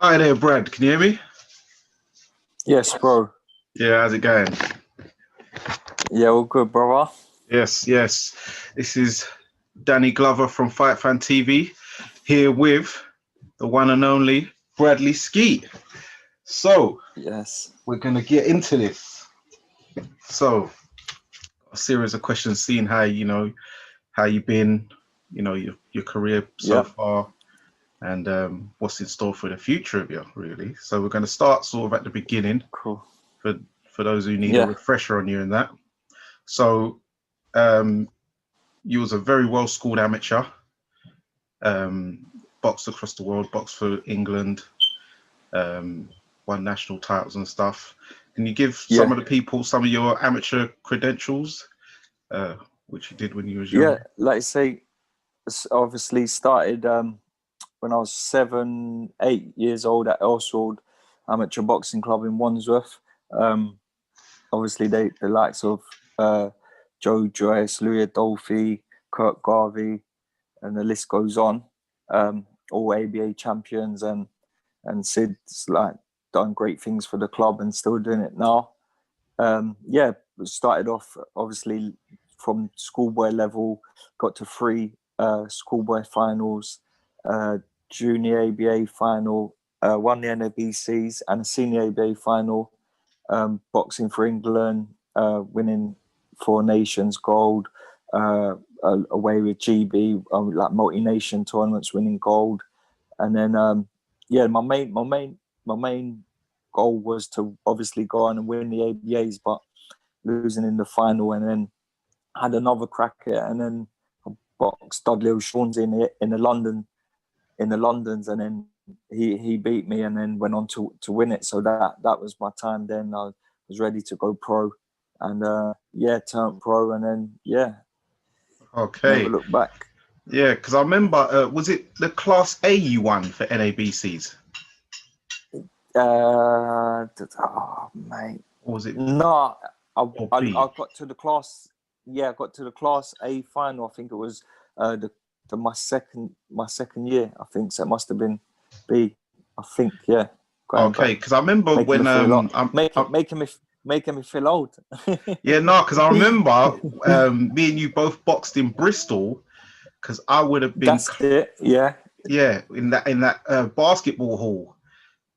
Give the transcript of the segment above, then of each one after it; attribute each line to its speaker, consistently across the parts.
Speaker 1: Hi there, Brad. Can you hear me?
Speaker 2: Yes, bro.
Speaker 1: Yeah, how's it going?
Speaker 2: Yeah, all good, brother.
Speaker 1: Yes. This is Danny Glover from Fight Fan TV here with the one and only Bradley Skeete. So,
Speaker 2: Yes.
Speaker 1: we're going to get into this. So, a series of questions, seeing how you've been, your career so far, and what's in store for the future of you, really. So, we're going to start sort of at the beginning.
Speaker 2: Cool.
Speaker 1: For those who need a refresher on you and that. So, you was a very well-schooled amateur, boxed across the world, boxed for England, won national titles and stuff. Can you give some of the people some of your amateur credentials, which you did when you was young?
Speaker 2: Yeah, like I say, obviously started when I was 7, 8 years old at Elswold Amateur Boxing Club in Wandsworth. Obviously, the likes of Joe Joyce, Louis Adolphi, Kurt Garvey, and the list goes on. All ABA champions, and Sid's like done great things for the club and still doing it now. Started off obviously from schoolboy level, got to 3 schoolboy finals, junior ABA final, won the NABCs and a senior ABA final, boxing for England, winning 4 Nations gold, away with GB, like multi-nation tournaments, winning gold. And then my main goal was to obviously go on and win the ABAs, but losing in the final, and then had another crack at it, and then I boxed Dudley O'Shaughnesy in the Londons, and then he beat me, and then went on to win it. So that was my time. Then I was ready to go pro, and turned pro, and then
Speaker 1: Okay,
Speaker 2: never look back.
Speaker 1: Yeah, because I remember, was it the Class A you won for NABCs?
Speaker 2: Mate.
Speaker 1: Or was it?
Speaker 2: No, I got to the class. Yeah, I got to the Class A final. I think it was my second year. I think so. It must have been B. I think
Speaker 1: Okay, because I remember when
Speaker 2: making me feel old.
Speaker 1: Yeah, no, because I remember me and you both boxed in Bristol. Because I would have been.
Speaker 2: That's it. Yeah.
Speaker 1: Yeah, in that basketball hall.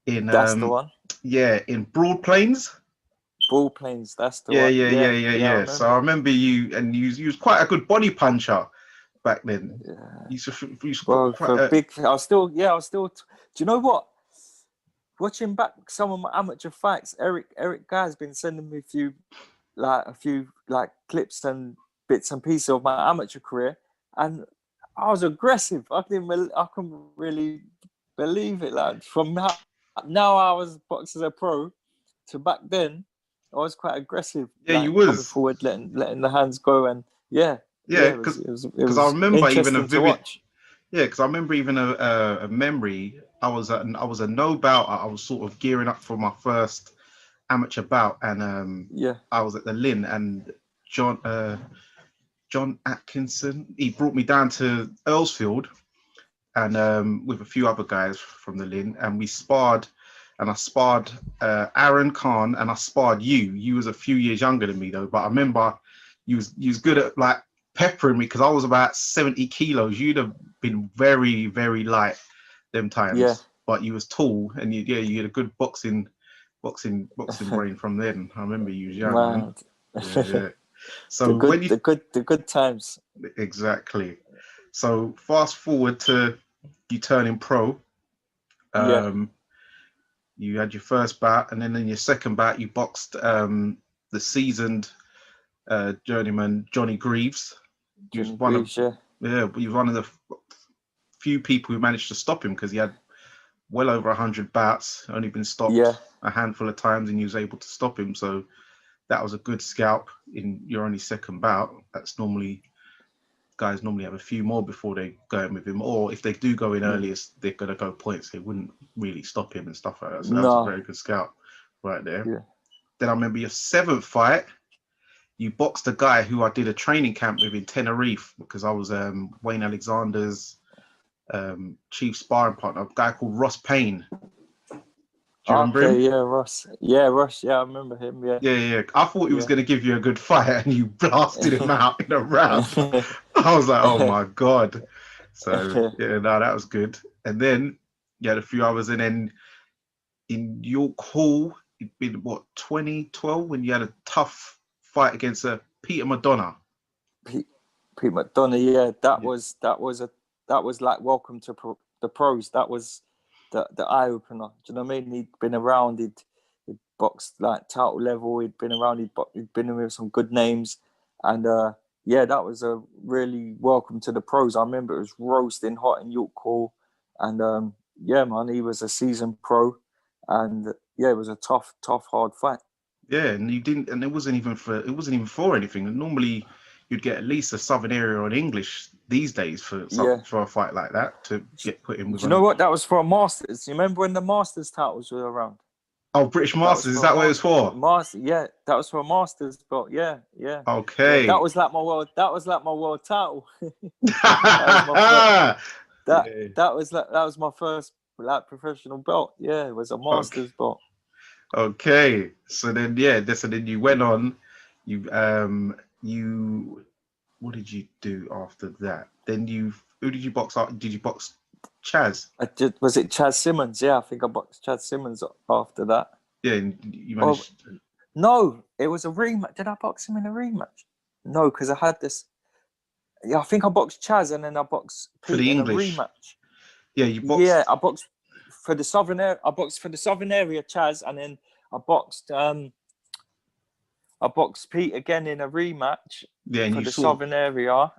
Speaker 2: That's the one.
Speaker 1: Yeah, in Broad Plains.
Speaker 2: Broad Plains. That's the
Speaker 1: one.
Speaker 2: one.
Speaker 1: Yeah. So I remember you, and you was quite a good body puncher back then.
Speaker 2: Yeah. I was still. Do you know what? Watching back some of my amateur fights, Eric Guy's been sending me a few clips and bits and pieces of my amateur career, and I was aggressive. I couldn't really believe it. Like from now I was boxing as a pro to back then, I was quite aggressive.
Speaker 1: Yeah, you was
Speaker 2: coming forward, letting the hands go, and
Speaker 1: because I remember even a vivid. Yeah, because I remember even a memory. I was a no bout. I was sort of gearing up for my first amateur bout, and I was at the Lynn, and John Atkinson, he brought me down to Earlsfield, and with a few other guys from the Lynn, and we sparred, and I sparred Aaron Khan, and I sparred you. You was a few years younger than me though, but I remember you was good at like peppering me, because I was about 70 kilos. You'd have been very, very light them times. Yeah. But you was tall, and you had a good boxing brain from then. I remember you was young.
Speaker 2: Wow.
Speaker 1: Yeah. So
Speaker 2: the good times.
Speaker 1: Exactly. So fast forward to you turning pro. You had your first bout, and then in your second bout you boxed the seasoned journeyman Johnny Greaves. He was one of the few people who managed to stop him, because he had well over 100 bouts, only been stopped a handful of times, and he was able to stop him. So that was a good scalp in your only second bout. That's guys normally have a few more before they go in with him, or if they do go in earliest, they're gonna go points. They wouldn't really stop him and stuff like that. So that was a very good scalp right there. Yeah. Then I remember your 7th fight, you boxed a guy who I did a training camp with in Tenerife, because I was Wayne Alexander's chief sparring partner, a guy called Ross Payne. Do you remember him?
Speaker 2: Yeah, Ross. Yeah, Ross. Yeah, I remember him. Yeah.
Speaker 1: Yeah. I thought he was going to give you a good fight, and you blasted him out in a round. I was like, oh my God. So yeah, no, that was good. And then you had a few hours, and then in York Hall, it'd been what 2012 when you had a tough fight against Peter Madonna.
Speaker 2: Pete McDonough. Yeah, that was like welcome to the pros. That was the eye opener. Do you know what I mean? He'd been around. He'd boxed like title level. He'd been around. He'd been with some good names, and yeah, that was a really welcome to the pros. I remember it was roasting hot in York Hall, and yeah, man, he was a seasoned pro, and yeah, it was a tough, hard fight.
Speaker 1: Yeah, and you didn't, and it wasn't even for anything. And normally, you'd get at least a Southern area on English these days for a fight like that to get put in with.
Speaker 2: Do you know what? That was for a Masters. You remember when the Masters titles were around?
Speaker 1: Oh, British Masters, is that what it was for?
Speaker 2: Master, yeah, that was for a Masters belt. Yeah.
Speaker 1: Okay.
Speaker 2: Yeah, that was like my world title. that was my first like professional belt. Yeah, it was a Masters belt.
Speaker 1: Okay. So then you went on. What did you do after that? Then who did you box out? Did you box Chaz?
Speaker 2: Was it Chaz Simmons? Yeah, I think I boxed Chaz Simmons after that.
Speaker 1: Yeah, you managed.
Speaker 2: No, it was a rematch. Did I box him in a rematch? No, because I had this. Yeah, I think I boxed Chaz and then I boxed Pete in a rematch.
Speaker 1: Yeah, you boxed.
Speaker 2: Yeah, I boxed for the Southern area. I boxed for the Southern area, Chaz, and then I boxed Pete again in a rematch.
Speaker 1: Yeah, and
Speaker 2: for the Southern area.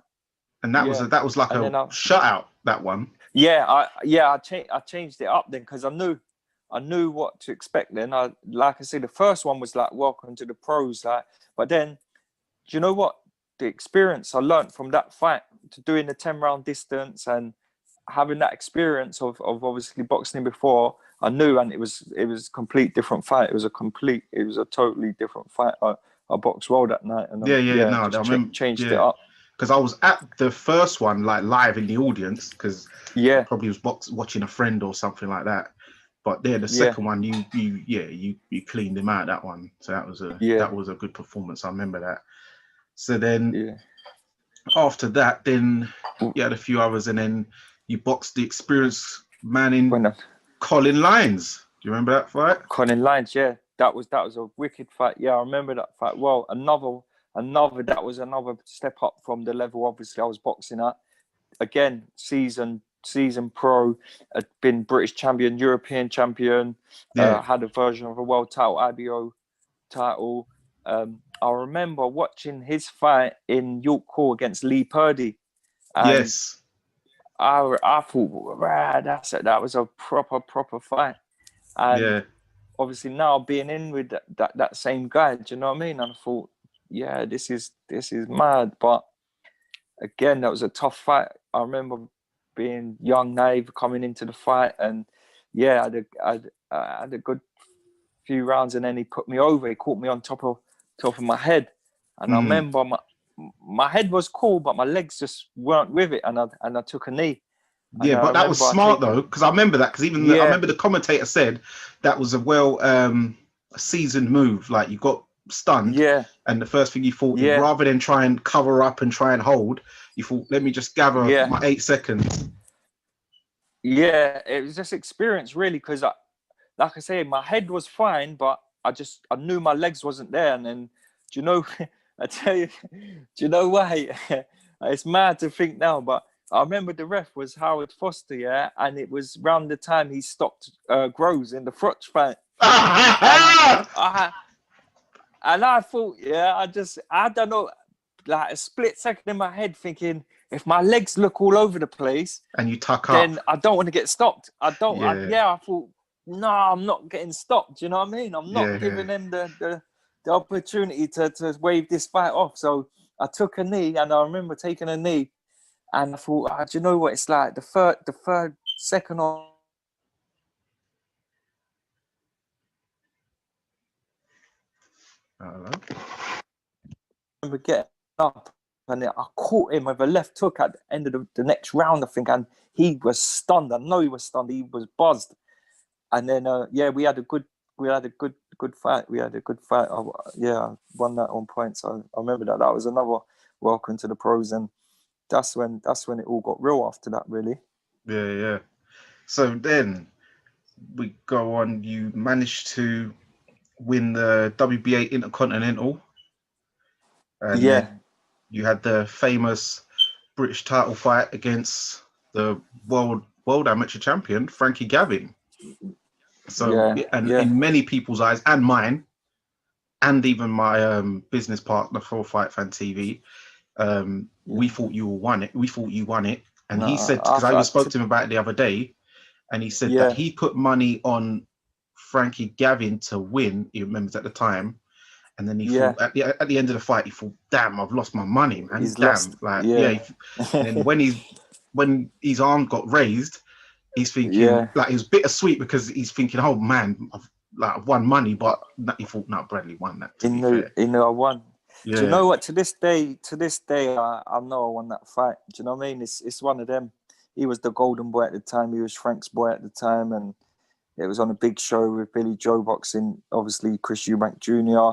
Speaker 1: And that was like a shutout. That one.
Speaker 2: Yeah, I changed it up then because I knew what to expect. Then like I said, the first one was like welcome to the pros. Like, but then, do you know what? The experience I learned from that fight to doing the 10-round distance and having that experience of obviously boxing before, I knew, and it was a complete different fight. It was a totally different fight. I boxed well that night, and I changed it up.
Speaker 1: Because I was at the first one, like live in the audience, because I probably was watching a friend or something like that. But the second one, you cleaned him out, that one. So that was a good performance. I remember that. So then after that, then you had a few hours, and then you boxed the experienced man in Colin Lyons. Do you remember that fight?
Speaker 2: Colin Lyons, yeah. That was a wicked fight. Yeah, I remember that fight well. That was another step up from the level obviously I was boxing at. Again, season pro, had been British champion, European champion, had a version of a world title, IBO title. I remember watching his fight in York Hall against Lee Purdy.
Speaker 1: Yes.
Speaker 2: I thought, that was a proper fight. And obviously now being in with that same guy, do you know what I mean? And I thought, yeah, this is mad. But again, that was a tough fight. I remember being young, naive, coming into the fight, and I had a good few rounds, and then he put me over. He caught me on top of my head, and I remember my head was cool, but my legs just weren't with it, and I took a knee.
Speaker 1: Yeah, but that was smart though, because I remember that. Because I remember the commentator said that was a seasoned move. Like you got stunned, and the first thing you thought, rather than try and cover up and try and hold, you thought, let me just gather my 8 seconds.
Speaker 2: Yeah, it was just experience really, because like I say, my head was fine, but I knew my legs wasn't there. And then, do you know, I tell you, do you know why? It's mad to think now, but I remember the ref was Howard Foster, and it was around the time he stopped Groves in the Frotch fight. And I thought, I don't know, like a split second in my head thinking, if my legs look all over the place
Speaker 1: and you tuck
Speaker 2: then
Speaker 1: up,
Speaker 2: I don't want to get stopped. I thought, no, I'm not getting stopped. Do you know what I mean? I'm not giving them the opportunity to wave this fight off. So I took a knee, and I remember taking a knee, and I thought, do you know what it's like? The third second on.
Speaker 1: Hello?
Speaker 2: I remember getting up, and I caught him with a left hook at the end of the next round, I think, and he was stunned. I know he was stunned. He was buzzed. And then we had a good fight. We had a good fight. I won that on points. I remember that. That was another welcome to the pros, and that's when it all got real after that, really.
Speaker 1: Yeah. So then we go on. You managed to win the WBA Intercontinental, and then you had the famous British title fight against the world amateur champion Frankie Gavin. So in many people's eyes and mine, and even my business partner for Fight Fan TV, we thought you won it. We thought you won it, and he said, because I spoke to him about it the other day, and he said that he put money on Frankie Gavin to win. He remembers at the time, and then he thought at the end of the fight, he thought, "Damn, I've lost my money, man."
Speaker 2: He's
Speaker 1: damn,
Speaker 2: lost.
Speaker 1: And when his arm got raised, he's thinking like it was bittersweet because he's thinking, "Oh man, I've won money," but he thought, "No, Bradley won that."
Speaker 2: He knew I won.
Speaker 1: Yeah.
Speaker 2: Do you know what? To this day, I know I won that fight. Do you know what I mean? It's one of them. He was the golden boy at the time. He was Frank's boy at the time, and it was on a big show with Billy Joe boxing. Obviously, Chris Eubank Jr.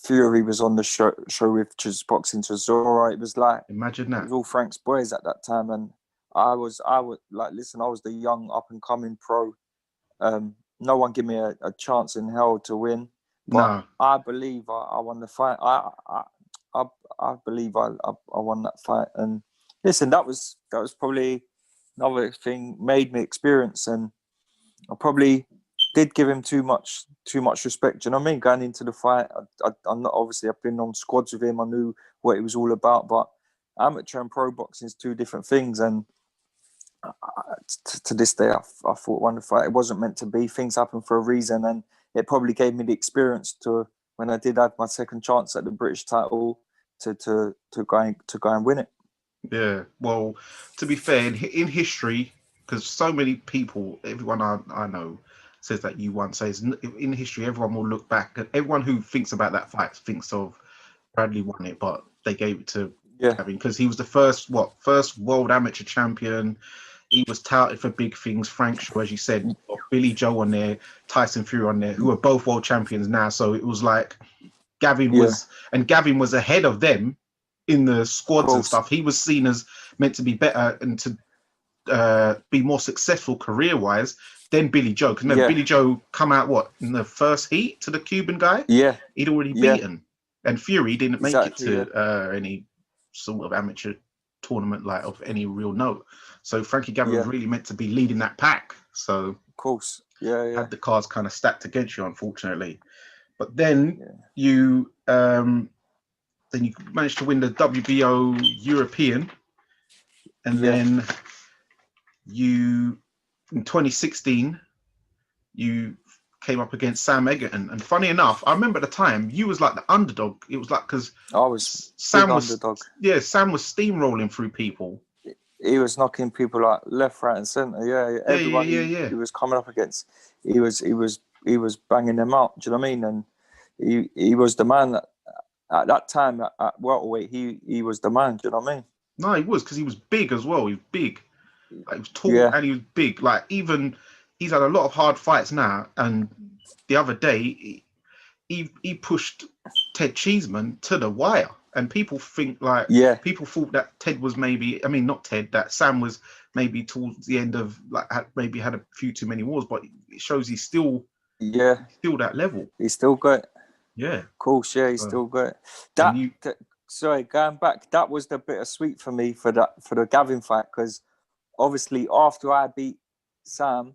Speaker 2: Fury was on the show with just boxing to Zora. It was like,
Speaker 1: imagine that.
Speaker 2: It was all Frank's boys at that time, and I was like, listen, I was the young up and coming pro. No one gave me a chance in hell to win, but I believe I won the fight. I believe I won that fight. And listen, that was probably another thing made me experience, and I probably did give him too much respect. Do you know what I mean? Going into the fight, I'm not, obviously I've been on squads with him. I knew what it was all about, but amateur and pro boxing is two different things. And to this day, I thought one fight, it wasn't meant to be. Things happen for a reason, and it probably gave me the experience to, when I did have my second chance at the British title, to go and win it.
Speaker 1: Yeah. Well, to be fair, in history, because so many people, everyone I know says that you won. Says in history, everyone will look back, and everyone who thinks about that fight thinks of Bradley won it, but they gave it to Gavin because he was the first world amateur champion. He was touted for big things. Frank Shaw, as you said, Billy Joe on there, Tyson Fury on there, who are both world champions now. So it was like Gavin was ahead of them in the squads and stuff. He was seen as meant to be better and to be more successful career-wise than Billy Joe. Because Billy Joe come out in the first heat to the Cuban guy.
Speaker 2: Yeah,
Speaker 1: he'd already beaten, and Fury didn't make it to any sort of amateur tournament like of any real note. So Frankie Gavin was really meant to be leading that pack. So
Speaker 2: of course, had
Speaker 1: the cards kind of stacked against you, unfortunately. But then you managed to win the WBO European, and then you in 2016 you came up against Sam Egerton. And funny enough, I remember at the time you was like the underdog. It was like because Sam was underdog. Yeah, Sam was steamrolling through people.
Speaker 2: He was knocking people like left, right, and centre. Everyone he was coming up against, he was banging them out. Do you know what I mean? And he was the man that, at that time at welterweight. He was the man. Do you know what I mean?
Speaker 1: No, he was, because he was big as well. He was big. Like, he was tall and he was big. Like, even he's had a lot of hard fights now. And the other day, he pushed Ted Cheeseman to the wire. And people think people thought that Ted was that Sam was maybe towards the end of maybe had a few too many wars, but it shows he's still that level.
Speaker 2: He's still got it.
Speaker 1: Yeah,
Speaker 2: of course. Yeah, he's still got it. Sorry, going back, that was the bittersweet for me for the Gavin fight, because obviously after I beat Sam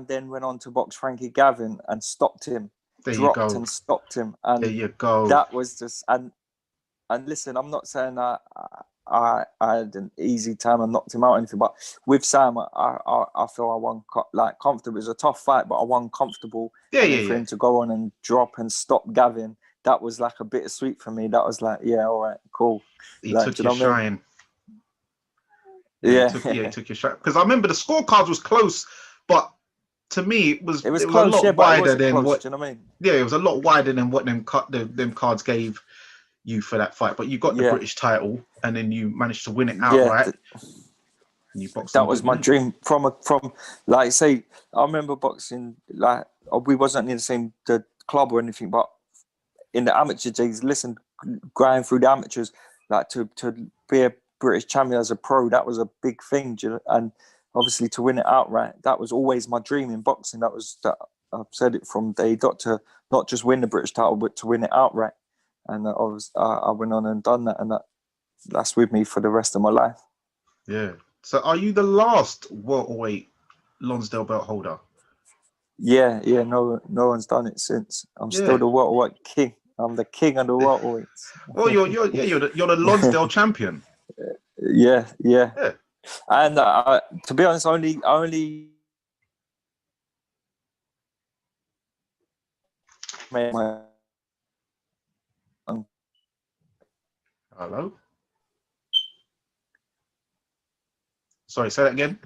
Speaker 2: then went on to box Frankie Gavin and stopped him. And stopped him. And
Speaker 1: there you go.
Speaker 2: That was just and listen, I'm not saying I had an easy time and knocked him out or anything, but with Sam, I feel I won comfortable. It was a tough fight, but I won comfortable. For him to go on and drop and stop Gavin, that was like a bittersweet for me. That was like, all right, cool.
Speaker 1: He took your shine. He took your shine. Because I remember the scorecards was close, but to me it was close, a lot wider than what.
Speaker 2: Do you know what I mean?
Speaker 1: Yeah, it was a lot wider than what them cards gave you for that fight. But you got the British title, and then you managed to win it outright. And you boxed
Speaker 2: that was my dream. From like I say, I remember boxing. Like we wasn't in the club or anything, but in the amateur days, listen, going through the amateurs, like to be a British champion as a pro, that was a big thing. And obviously to win it outright, that was always my dream in boxing. That I've said it from day dot, to not just win the British title, but to win it outright. And I went on and done that, and that's with me for the rest of my life.
Speaker 1: Yeah. So are you the last welterweight Lonsdale belt holder?
Speaker 2: Yeah. No one's done it since. I'm still the welterweight king. I'm the king of the welterweights.
Speaker 1: Well, you're the Lonsdale champion.
Speaker 2: Yeah. And to be honest, only made my.
Speaker 1: Hello. Sorry, say that again.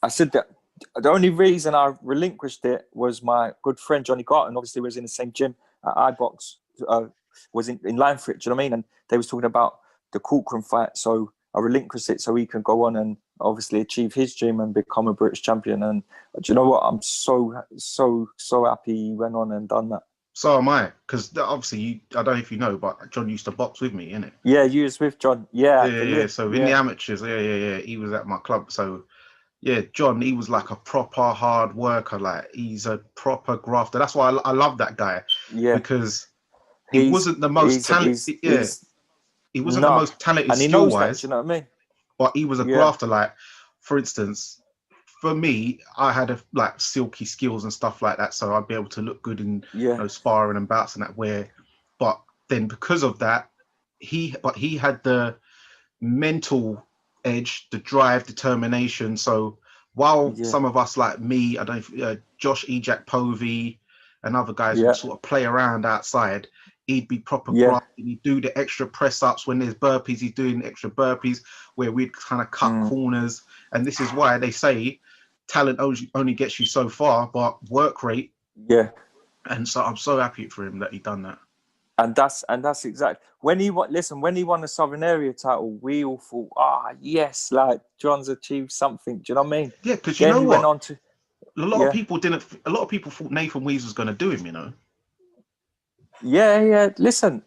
Speaker 2: I said that the only reason I relinquished it was my good friend Johnny Garton. Obviously, was in the same gym at iBox. Was in line for it. Do you know what I mean? And they was talking about the Corcoran fight, so I relinquished it so he can go on and obviously achieve his dream and become a British champion. And do you know what? I'm so happy he went on and done that.
Speaker 1: So am I, because obviously I don't know if you know, but John used to box with me, innit?
Speaker 2: Yeah, you was with John. Yeah.
Speaker 1: So in the amateurs, he was at my club. So yeah, John, he was like a proper hard worker. Like he's a proper grafter. That's why I love that guy. Yeah, because he wasn't the most talented. He wasn't the most talented skill wise.
Speaker 2: You know what I mean?
Speaker 1: But he was a grafter. Like, for instance, for me, I had like silky skills and stuff like that, so I'd be able to look good in sparring and bouts and that. But then because of that, he had the mental edge, the drive, determination. So while some of us like me, I don't know, Josh Ejak Povey and other guys would sort of play around outside, he'd be proper grafting. He'd do the extra press ups when there's burpees. He's doing extra burpees where we'd kind of cut corners. And this is why they say talent only gets you so far, but work rate. Yeah. And so I'm so happy for him that he done that.
Speaker 2: And that's exactly when he won the Southern Area title, we all thought, yes, like John's achieved something. Do you know what I mean?
Speaker 1: Yeah, because you know what? A lot of people thought Nathan Wees was going to do him, you know.
Speaker 2: Yeah. Listen,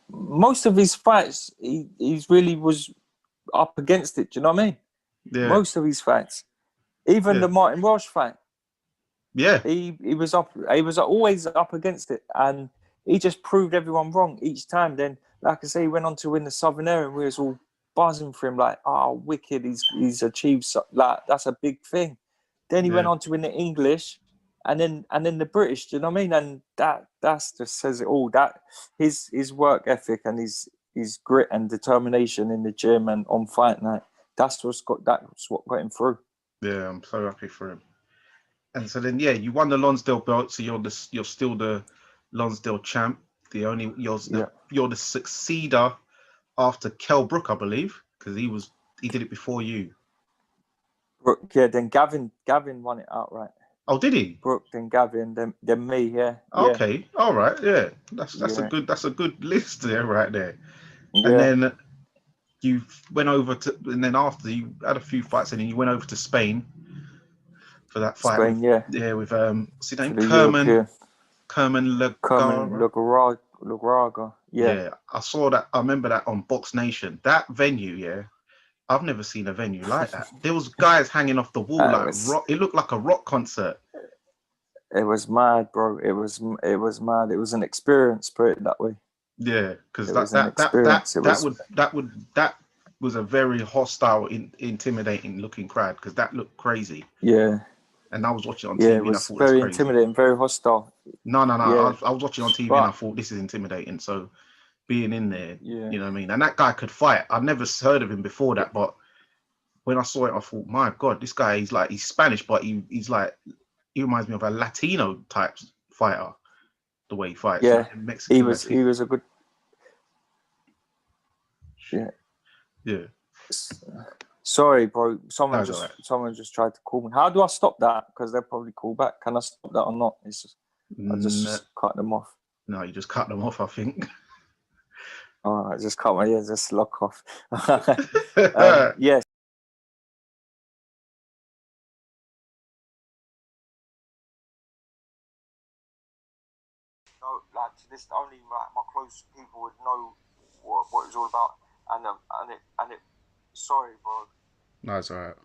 Speaker 2: most of his fights, he's really was up against it. Do you know what I mean?
Speaker 1: Yeah.
Speaker 2: Most of his fights, even the Martin Welsh fight.
Speaker 1: Yeah.
Speaker 2: He was up. He was always up against it, and he just proved everyone wrong each time. Then, like I say, he went on to win the Southern Area, and we was all buzzing for him, like, wicked! He's achieved like that's a big thing. Then he went on to win the English, and then the British. Do you know what I mean? And that's just says it all. That his work ethic and his grit and determination in the gym and on fight night. That's what got him through.
Speaker 1: Yeah, I'm so happy for him. And so then, you won the Lonsdale belt, so you're still the Lonsdale champ. You're the successor after Kell Brook, I believe, because he did it before you.
Speaker 2: Brook, then Gavin won it outright.
Speaker 1: Oh, did he?
Speaker 2: Brook, then Gavin, then me, yeah.
Speaker 1: Okay, all right, yeah. That's a good list there, right there.
Speaker 2: Yeah.
Speaker 1: And then you went over to, and then after you had a few fights, and then you went over to Spain for that fight.
Speaker 2: Spain,
Speaker 1: with what's his name? Kerman
Speaker 2: Lagaraga.
Speaker 1: Yeah, I saw that. I remember that on Box Nation. That venue, I've never seen a venue like that. There was guys hanging off the wall rock. It looked like a rock concert.
Speaker 2: It was mad, bro. It was mad. It was an experience, put it that way.
Speaker 1: Yeah, because that was a very hostile, intimidating looking crowd, because that looked crazy.
Speaker 2: Yeah.
Speaker 1: And I was watching on TV.
Speaker 2: Yeah, it was very intimidating, very hostile.
Speaker 1: No. Yeah. I was watching on TV and I thought this is intimidating. So being in there, you know what I mean? And that guy could fight. I'd never heard of him before that, but when I saw it, I thought, my God, this guy, he's Spanish, but he reminds me of a Latino type fighter, the way he fights.
Speaker 2: Yeah,
Speaker 1: like Mexican,
Speaker 2: he was a good. Yeah.
Speaker 1: Yeah.
Speaker 2: Sorry, bro. Someone just tried to call me. How do I stop that? Because they'll probably call back. Can I stop that or not? It's just I just cut them off.
Speaker 1: No, you just cut them off, I think.
Speaker 2: Oh, I just cut my ears, just lock off. Yes. No, like to this, only like my close people would know what it was all about, and it. Sorry, bro.
Speaker 1: No, it's alright.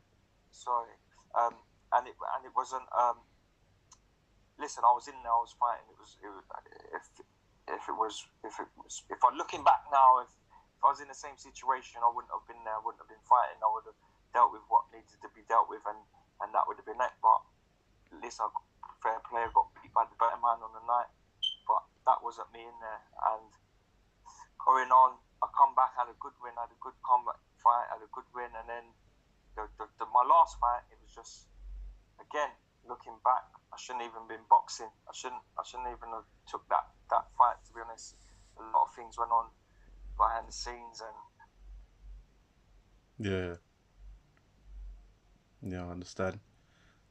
Speaker 2: Sorry. And it wasn't. Listen, I was in there. I was fighting. If I looking back now, if I was in the same situation, I wouldn't have been there. I wouldn't have been fighting. I would have dealt with what needed to be dealt with, and that would have been it. But listen, fair play. I got beat by the better man on the night, but that wasn't me in there. And going on, I come back, had a good win, had a good combat fight, had a good win, and then my last fight, it was just, again, looking back, I shouldn't even been boxing. I shouldn't even have took that fight, to be honest. A lot of things went on behind the scenes, and
Speaker 1: yeah, I understand.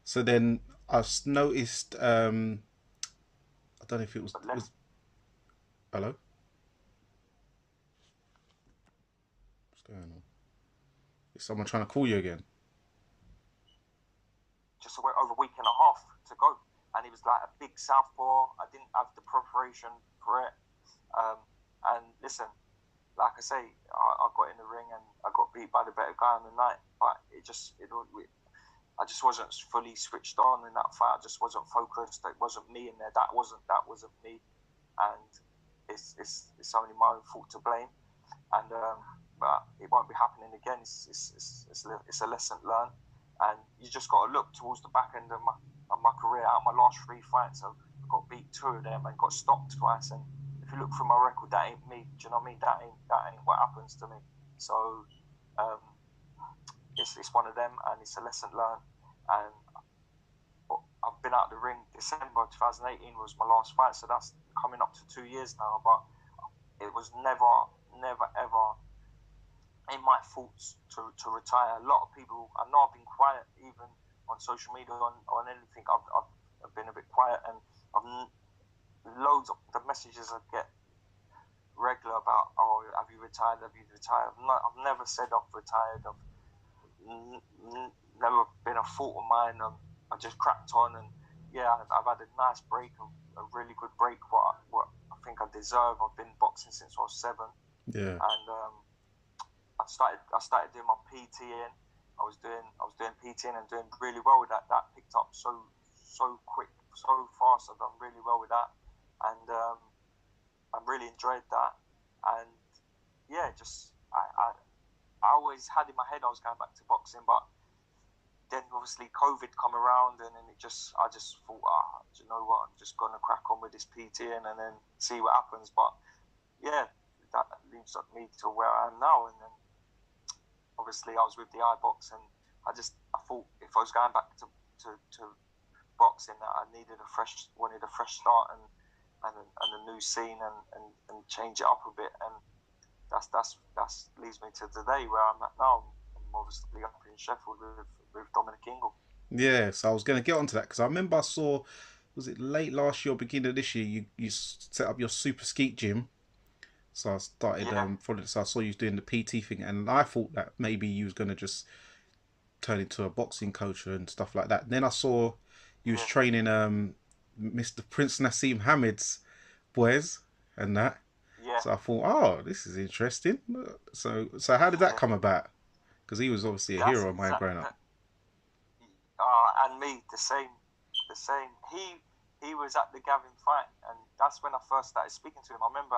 Speaker 1: So then I noticed. I don't know if it was. Hello. What's going on? Is someone trying to call you again?
Speaker 2: just over a week and a half to go, and it was like a big southpaw. I didn't have the preparation for it, and listen, like I say, I got in the ring and I got beat by the better guy on the night, but I just wasn't fully switched on in that fight. I just wasn't focused. It wasn't me in there. That wasn't me, and it's only my own fault to blame. And but it won't be happening again. It's a lesson learned, and you just got to look towards the back end of my career. Out of my last 3 fights, I got beat 2 of them and got stopped twice. And if you look through my record, that ain't me. Do you know what I mean? That ain't what happens to me. So it's one of them, and it's a lesson learned. And I've been out of the ring. December 2018 was my last fight, so that's coming up to 2 years now. But it was never ever in my thoughts to retire. A lot of people, I know I've been quiet even on social media on anything. I've been a bit quiet, and loads of the messages I get regular about, oh, have you retired? I've never said I've retired. I've never been a thought of mine. I just cracked on, and yeah, I've had a nice break, a really good break. What I think I deserve. I've been boxing since I was 7.
Speaker 1: Yeah.
Speaker 2: And I started doing my PTing. I was doing PTing and doing really well with that. That picked up so quick, so fast. I've done really well with that, and I really enjoyed that. And yeah, just I always had in my head I was going back to boxing, but then obviously COVID come around, and then I just thought, do you know what? I'm just gonna crack on with this PTing and then see what happens. But yeah, that leads me to where I am now, and then obviously I was with the iBox, and I thought if I was going back to boxing, that I wanted a fresh start and a new scene, and change it up a bit, and that's leads me to today where I'm at now. I'm obviously up in Sheffield with Dominic Ingle.
Speaker 1: Yeah, so I was going to get onto that because I remember I saw, was it late last year or beginning of this year, you set up your super Skeete gym. So I started following. So I saw you doing the PT thing, and I thought that maybe you was going to just turn into a boxing coach and stuff like that. And then I saw you was training Mr. Prince Nassim Hamid's boys and that.
Speaker 2: Yeah.
Speaker 1: So I thought, oh, this is interesting. So how did that come about? Because he was obviously a hero of mine growing up.
Speaker 2: And me, the same. He was at the Gavin fight, and that's when I first started speaking to him. I remember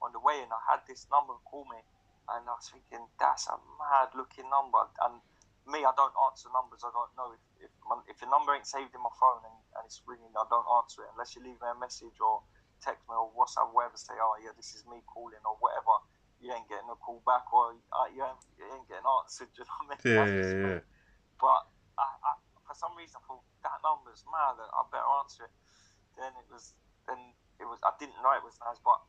Speaker 2: on the way-in, I had this number call me, and I was thinking, that's a mad-looking number. And me, I don't answer numbers. I don't know if your number ain't saved in my phone and it's ringing, I don't answer it unless you leave me a message or text me or WhatsApp, whatever, say, oh yeah, this is me calling or whatever. You ain't getting a call back, or you ain't getting answered. You know what I mean?
Speaker 1: Yeah.
Speaker 2: But I for some reason I thought that number's mad. I better answer it. Then it was. I didn't know it was nice, but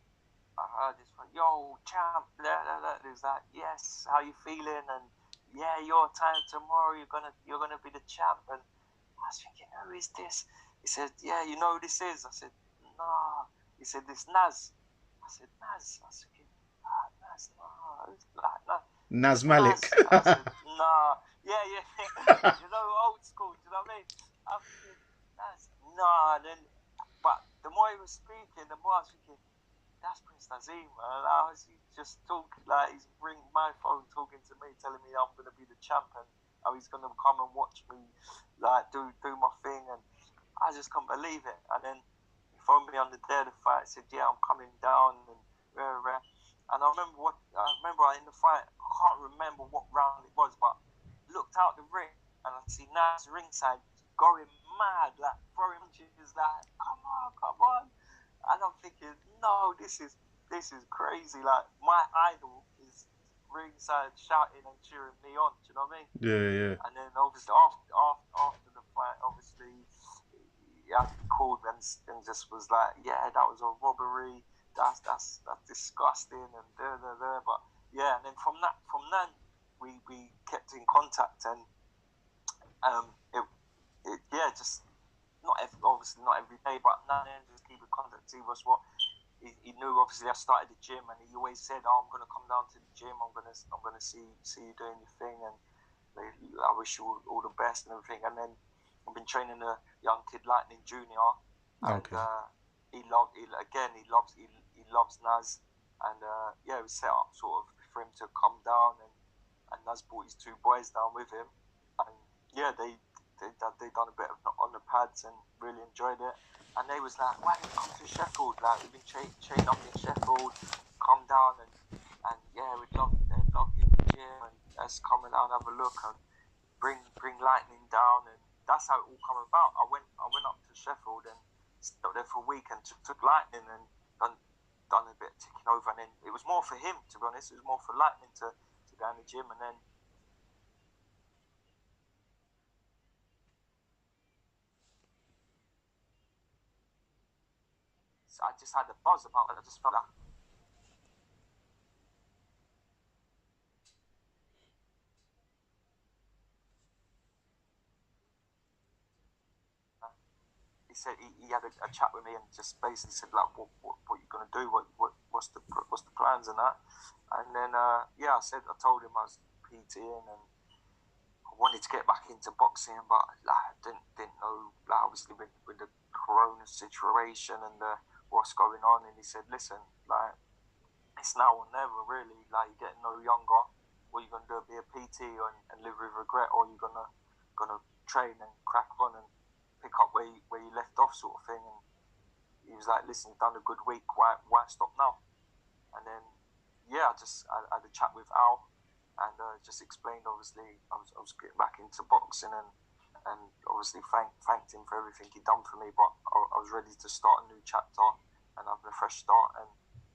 Speaker 2: I heard this one, yo, champ, it was like, yes, how you feeling? And yeah, your time tomorrow, you're gonna be the champ. And I was thinking, who is this? He said, yeah, you know who this is? I said, nah. He said, this Naz. I said, Naz. I was thinking, no.
Speaker 1: Naz Malik.
Speaker 2: I said, nah. Yeah. You know, old school. Do you know what I mean? I'm thinking, nah. But the more he was speaking, the more I was thinking, that's Prince Nazim, man. He just talking like he's ringing my phone, talking to me, telling me I'm gonna be the champion. How he's gonna come and watch me, like do my thing, and I just couldn't believe it. And then he phoned me on the day of the fight, said, "Yeah, I'm coming down," and rah. And I remember in the fight, I can't remember what round it was, but looked out the ring and I see Naz ringside going mad, like throwing punches, like come on. And I'm thinking, no, this is crazy. Like my idol is ringside shouting and cheering me on. Do you know what I mean?
Speaker 1: Yeah.
Speaker 2: And then obviously after the fight, obviously he called and just was like, yeah, that was a robbery. That's disgusting and there. But yeah, and then from that we kept in contact and just obviously not every day, but now and then just keep in contact. He knew obviously I started the gym, and he always said, "Oh, I'm gonna come down to the gym. I'm gonna see you doing your thing, and I wish you all the best and everything." And then I've been training a young kid, Lightning Junior, and he loves Naz, and it was set up sort of for him to come down, and Naz brought his two boys down with him, and they done a bit of on the pads and really enjoyed it. And they was like, "Why don't you come to Sheffield? Like we've been trained up in Sheffield. Come down and we'd love you in the gym, and let's come and have a look and bring Lightning down." And that's how it all come about. I went up to Sheffield and stayed there for a week and took Lightning and done a bit of ticking over. And then it was more for him, to be honest. It was more for Lightning to go in the gym, and then. I just had a buzz about it. I just felt like he said he had a chat with me and just basically said like, what you gonna do? What's the plans and that? And then I told him I was PTing and I wanted to get back into boxing, but like, I didn't know, like, obviously with the corona situation and what's going on. And he said, listen, like, it's now or never really. Like, you're getting no younger. What you're gonna do, be a PT and live with regret, or you're gonna train and crack on and pick up where you left off, sort of thing. And he was like, listen, you've done a good week, why stop now? And then I had a chat with Al and just explained, obviously I was getting back into boxing and obviously thanked him for everything he'd done for me, but I was ready to start a new chapter and have a fresh start, and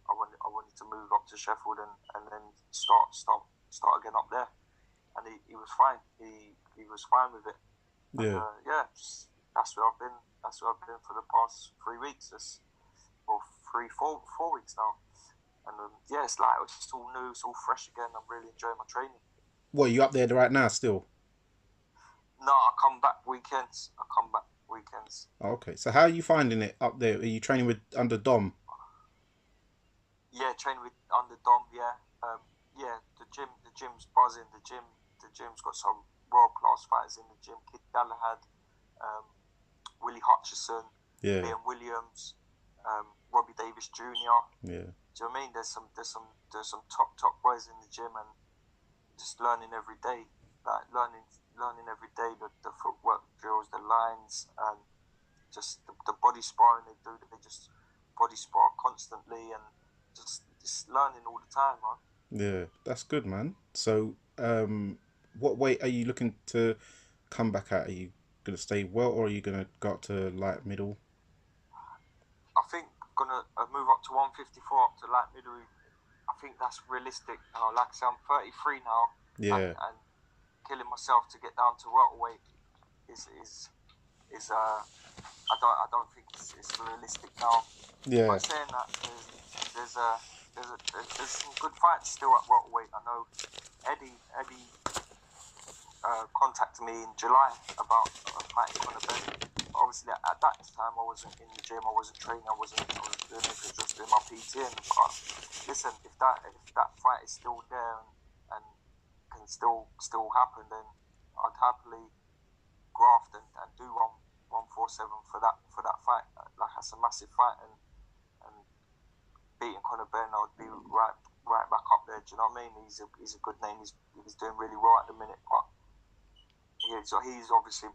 Speaker 2: I wanted to move up to Sheffield and then start again up there. And he was fine. He was fine with it. And, that's where I've been. That's where I've been for the past 3 weeks. Four weeks now. And it's like it's all new, it's all fresh again. I'm really enjoying my training.
Speaker 1: What, are you up there right now still?
Speaker 2: No, I come back weekends.
Speaker 1: Okay, so how are you finding it up there? Are you training under Dom?
Speaker 2: Yeah, training under Dom. The gym's buzzing. The gym's got some world class fighters in the gym. Kid Galahad, Willie Hutchison, Liam Williams, Robbie Davis Jr.
Speaker 1: Yeah.
Speaker 2: Do you know what I mean? There's some top boys in the gym, and just learning every day. Like learning every day the footwork drills, the lines, and just the body sparring they do. They just body spar constantly and just learning all the time, man.
Speaker 1: Yeah, that's good, man. So, what weight are you looking to come back at? Are you gonna stay well, or are you gonna go up to light middle?
Speaker 2: I think I'm gonna move up to 154, up to light middle. I think that's realistic. Like I say, I'm 33 now.
Speaker 1: Yeah.
Speaker 2: And killing myself to get down to welterweight is I don't think it's realistic now.
Speaker 1: Yeah.
Speaker 2: But saying that, there's some good fights still at welterweight. I know Eddie contacted me in July about fighting Conor Benn. obviously at that time I wasn't in the gym, I wasn't training, I was doing it, just doing my PT. But listen, if that fight is still there and can still happen, then I'd happily graft and do 147 for that fight. Like, that's a massive fight, and beating Conor Benn, I'd be right back up there. Do you know what I mean? He's a good name. He's doing really well at the minute, but yeah, so he's obviously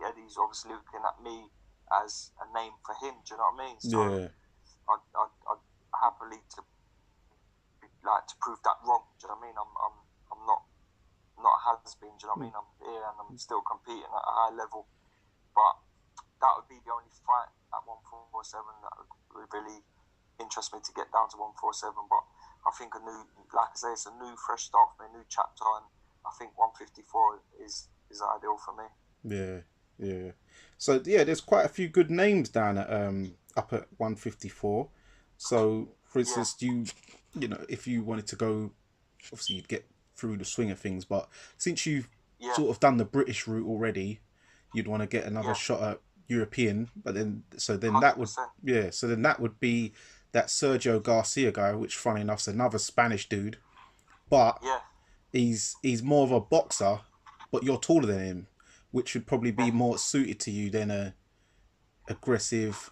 Speaker 2: Eddie's obviously looking at me as a name for him. Do you know what I mean? So
Speaker 1: Yeah.
Speaker 2: I'd happily to prove that wrong. Do you know what I mean? I'm not has been. Do you know what I mean? I'm here and I'm still competing at a high level, but that would be the only fight at 147 that would really interest me to get down to 147. But I think like I say, it's a new fresh start for me, a new chapter, and I think 154 is ideal for me.
Speaker 1: Yeah. So yeah, there's quite a few good names down at up at 154. So for instance, you know, if you wanted to go, obviously you'd get through the swing of things, but since you've sort of done the British route already, you'd want to get another shot at European. But then so then 100%. that would be that Sergio Garcia guy, which funny enough is another Spanish dude, but he's more of a boxer, but you're taller than him, which would probably be more suited to you than a aggressive,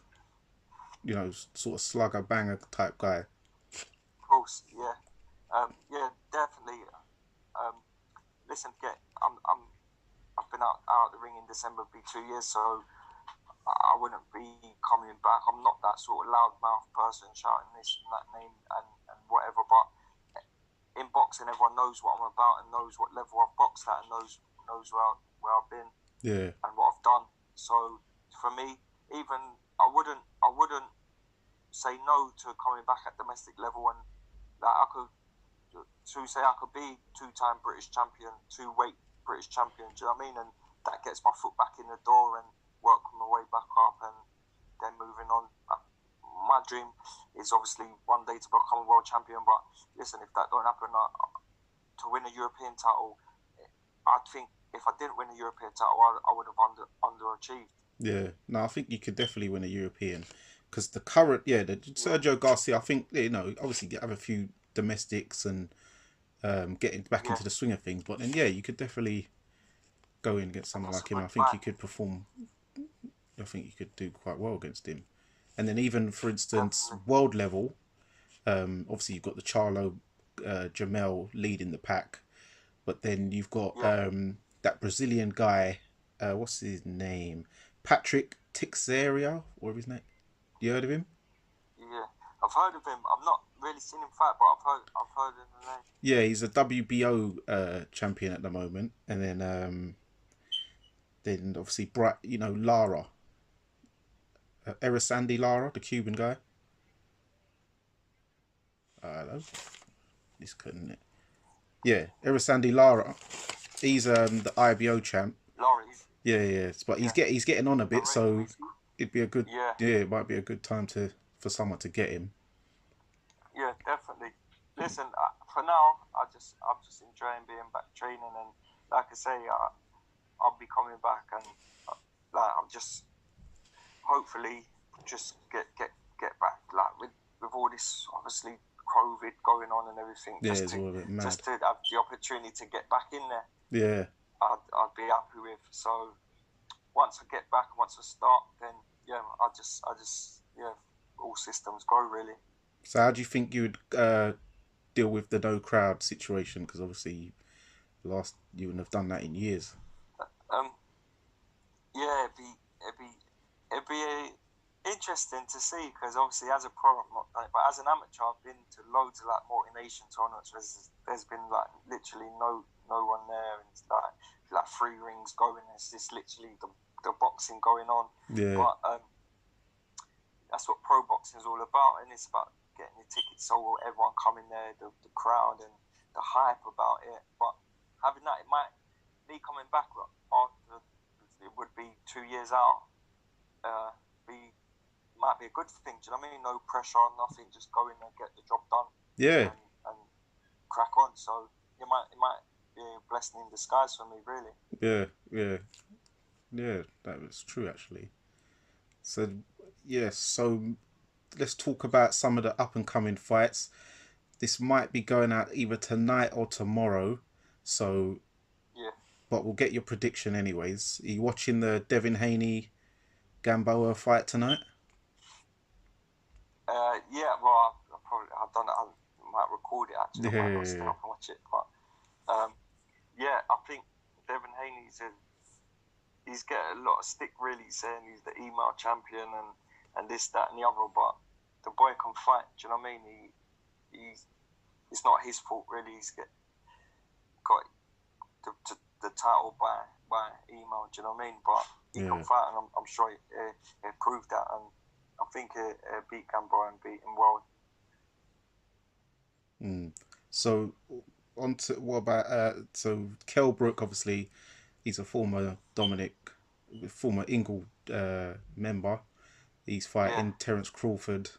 Speaker 1: you know, sort of slugger banger type guy.
Speaker 2: Of course, definitely. Listen, I've been out the ring in December, it'll be 2 years, so I wouldn't be coming back. I'm not that sort of loudmouth person shouting this and that name and whatever, but in boxing, everyone knows what I'm about and knows what level I've boxed at and knows where I've been and what I've done. So for me, even I wouldn't say no to coming back at domestic level, and that I could be 2-time British champion, 2-weight British champion. Do you know what I mean? And that gets my foot back in the door and work my way back up, and then moving on. My dream is obviously one day to become a world champion, but listen, if that don't happen, to win a European title, I think if I didn't win a European title, I would have underachieved.
Speaker 1: Yeah, no, I think you could definitely win a European, because the current, the Sergio Garcia, I think, you know, obviously you have a few domestics and getting back into the swing of things, but then you could definitely go in and get someone like him. I think you could perform. I think you could do quite well against him. And then even, for instance, world level, obviously you've got the Charlo, Jamel leading the pack, but then you've got that Brazilian guy, what's his name? Patrick Teixeira, whatever his name. You heard of him?
Speaker 2: Yeah, I've heard of him. I've not really seen him fight, but I've heard of the name.
Speaker 1: Yeah, he's a WBO champion at the moment, and then obviously Lara. Erisandi Lara, the Cuban guy. Hello. This couldn't it? Yeah, Erisandi Lara. He's the IBO champ.
Speaker 2: Lara.
Speaker 1: Yeah. But he's getting on a bit, so it'd be a good it might be a good time for someone to get him.
Speaker 2: Yeah, definitely. Listen, for now, I'm just enjoying being back training, and like I say, I'll be coming back, and I'm just hopefully just get back, like with all this obviously COVID going on and everything, just to have the opportunity to get back in there.
Speaker 1: Yeah,
Speaker 2: I'd be happy with. So once I get back, once I start, then I just all systems go really.
Speaker 1: So how do you think you would deal with the no crowd situation? Because obviously you wouldn't have done that in years.
Speaker 2: It'd be interesting to see, because obviously as a pro, but as an amateur, I've been to loads of like multi-nation tournaments where there's been like literally no one there, and it's like 3 rings going. It's just literally the boxing going on.
Speaker 1: Yeah.
Speaker 2: But that's what pro boxing is all about, and it's about getting your tickets sold, everyone coming there, the crowd and the hype about it. But having that, me coming back after, it would be 2 years out, might be a good thing. Do you know what I mean? No pressure, nothing, just go in and get the job done.
Speaker 1: Yeah.
Speaker 2: And crack on. So it might be a blessing in disguise for me, really.
Speaker 1: Yeah, that was true actually. So, yes, so let's talk about some of the up and coming fights. This might be going out either tonight or tomorrow. So,
Speaker 2: Yeah.
Speaker 1: but we'll get your prediction anyways. Are you watching the Devin Haney Gamboa fight tonight?
Speaker 2: Yeah, well, I don't know, I might record it actually, I might not stay
Speaker 1: Yeah.
Speaker 2: up and watch it, but yeah, I think Devin Haney's he's getting a lot of stick really, saying he's the email champion and this, that, and the other, but the boy can fight. Do you know what I mean? It's not his fault really. He's got the title by email. Do you know what I mean? But he can fight, and I'm sure he proved that, and I think he beat Gamboa and beat him well.
Speaker 1: So, on to what about so Kell Brook? Obviously, he's a former Ingle member. He's fighting Terence Crawford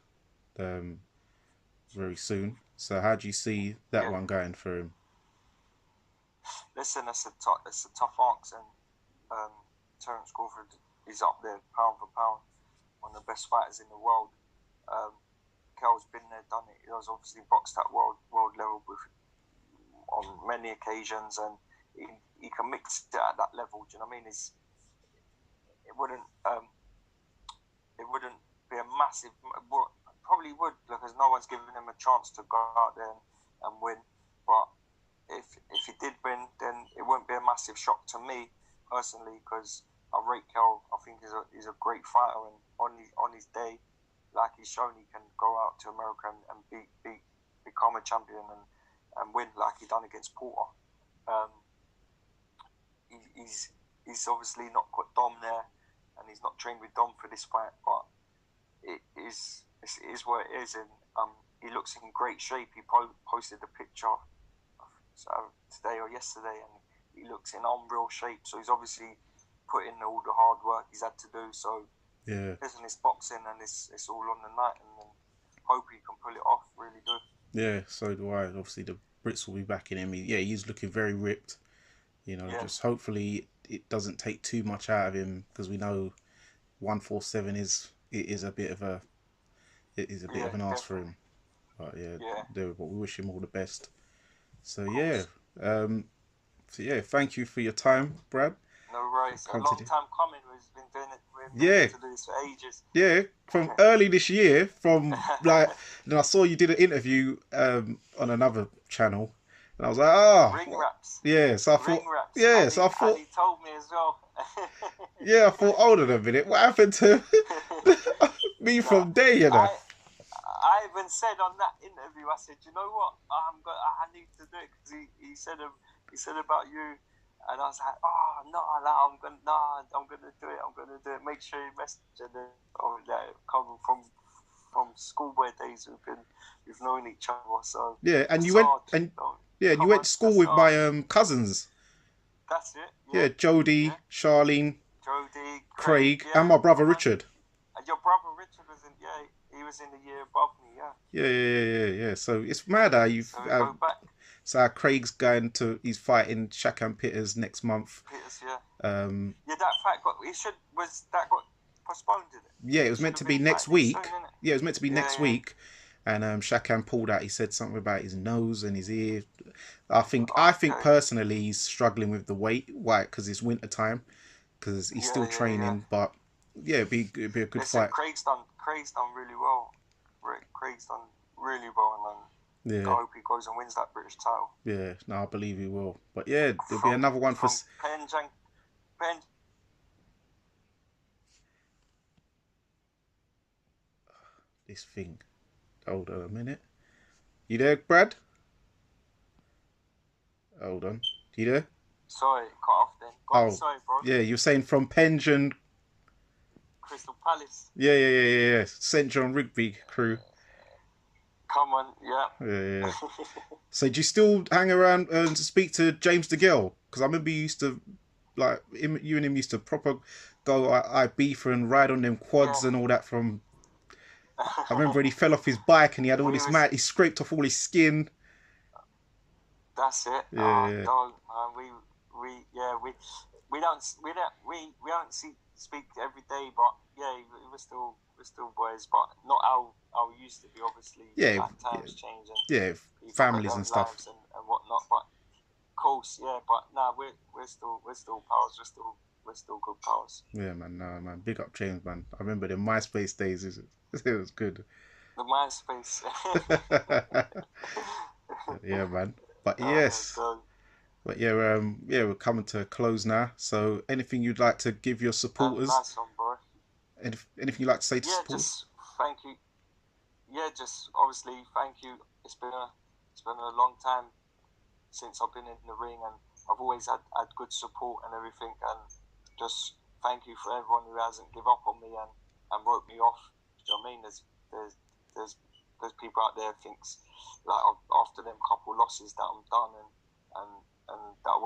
Speaker 1: very soon. So how do you see that one going for him?
Speaker 2: Listen, it's a tough ask, and Terence Crawford is up there pound for pound, one of the best fighters in the world. Kell's been there, done it. He was obviously boxed at world level on many occasions, and he can mix it at that level. Do you know what I mean? It wouldn't be a massive. Well, probably would, because no one's giving him a chance to go out there and win. But if he did win, then it wouldn't be a massive shock to me personally, because I rate Kell. I think he's a great fighter, and on his day, like he's shown, he can go out to America and become a champion and win like he done against Porter. He's obviously not got Dom there, and he's not trained with Dom for this fight, but it is what it is, and he looks in great shape. He posted a picture today or yesterday, and he looks in unreal shape. So he's obviously put in all the hard work he's had to do. So listen, it's boxing, and it's all on the night, and hope he can pull it off. Really do.
Speaker 1: Yeah, so do I. Obviously, the Brits will be backing him. He's looking very ripped. Just hopefully it doesn't take too much out of him, because we know 147 is a bit of an ask for him. But but we wish him all the best. So thank you for your time, Brad.
Speaker 2: No worries. A long time coming. We've been doing it. We've been to do this for ages.
Speaker 1: Yeah, from early this year, then I saw you did an interview on another channel, and I was like,
Speaker 2: Ring Raps.
Speaker 1: Yeah, so I thought,
Speaker 2: so I thought, and he told me as well.
Speaker 1: I thought, hold on a minute, what happened to me from there?
Speaker 2: I even said on that interview, I said, you know what, I need to do it, because he said about you. And I was like, I'm gonna do it. Make sure you message. And then, coming from schoolboy days, we've known each other. So
Speaker 1: and you went to school with my cousins.
Speaker 2: That's it.
Speaker 1: Yeah, Jody, Charlene, Craig,
Speaker 2: and
Speaker 1: my brother Richard.
Speaker 2: And your brother Richard was in. Yeah, he was in the year above me. Yeah.
Speaker 1: Yeah. So it's mad how you've.
Speaker 2: Go back.
Speaker 1: So Craig's he's fighting Shakan Pitters next month.
Speaker 2: That fight got postponed, did it?
Speaker 1: Yeah, it was meant to be next week. It was meant to be next week. And Shakan pulled out. He said something about his nose and his ear. I think personally he's struggling with the weight. Why? Because it's winter time. Because he's still training. But it'd be a good fight.
Speaker 2: Craig's done really well. Craig's done really well, and I hope he goes and wins that British title.
Speaker 1: Yeah, no, I believe he will. But there'll be another one for
Speaker 2: Penn.
Speaker 1: This thing. Hold on a minute. You there, Brad? Hold on. You there?
Speaker 2: Sorry, cut off then. Sorry, bro.
Speaker 1: Yeah, you're saying from Penn
Speaker 2: Crystal Palace.
Speaker 1: Yeah. St. John Rigby crew.
Speaker 2: Come on,
Speaker 1: yeah. So do you still hang around and speak to James DeGale? Because I remember you used to, you and him used to proper go Ibiza and ride on them quads and all that from... I remember when he fell off his bike and he had all this he scraped off all his skin.
Speaker 2: That's it.
Speaker 1: Yeah.
Speaker 2: No, we don't speak every day, but yeah, we're still boys, but not how we used to be. Obviously, times change and people
Speaker 1: families
Speaker 2: got
Speaker 1: and
Speaker 2: their
Speaker 1: stuff
Speaker 2: lives and whatnot. But of course, yeah. But nah, we're still pals. We're still good pals.
Speaker 1: Yeah, man. No, man. Big up James, man. I remember the MySpace days. It was good.
Speaker 2: The MySpace.
Speaker 1: Yeah, man. But yes. But yeah, we're coming to a close now. So anything you'd like to give your supporters?
Speaker 2: Nice one, bro.
Speaker 1: Anything you'd like to say to supporters?
Speaker 2: Just thank you. Yeah, just obviously thank you. It's been a long time since I've been in the ring, and I've always had good support and everything. And just thank you for everyone who hasn't given up on me and wrote me off. Do you know what I mean? There's people out there thinks like after them couple losses that I'm done and that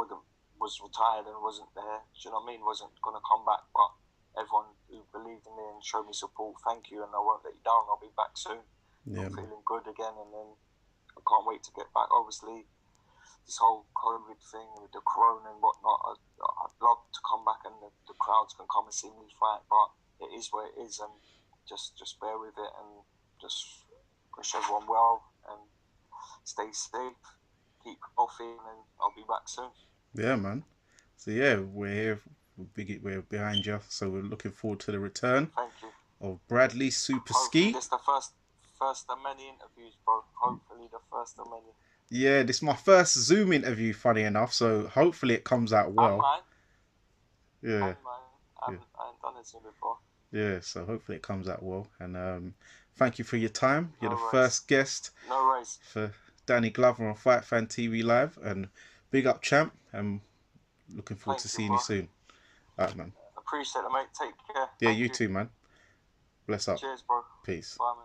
Speaker 2: was retired and wasn't there. Do you know what I mean? Wasn't gonna come back, but everyone who believed in me and showed me support, thank you, and I won't let you down. I'll be back soon.
Speaker 1: Yeah,
Speaker 2: I'm feeling good again, and then I can't wait to get back. Obviously, this whole COVID thing with the corona and whatnot, I'd love to come back and the crowds can come and see me fight, but it is what it is, and just bear with it and just wish everyone well and stay safe, keep healthy, and I'll be back soon.
Speaker 1: Yeah, man. So yeah, we're here. We're behind you. So we're looking forward to the return of Bradley Super Skeete.
Speaker 2: This is the first of many interviews, bro. Hopefully the first of many.
Speaker 1: Yeah, this is my first Zoom interview, funny enough, so hopefully it comes out well.
Speaker 2: And mine.
Speaker 1: Yeah.
Speaker 2: I haven't done it before.
Speaker 1: Yeah, so hopefully it comes out well. And thank you for your time. You're the first guest for Dani Glover on Fight Fan TV Live. And big up, champ. And looking forward to seeing you soon. All right, man.
Speaker 2: Appreciate it, mate. Take care.
Speaker 1: Yeah, you too, man. Bless up.
Speaker 2: Cheers, bro.
Speaker 1: Peace.
Speaker 2: Bye, man.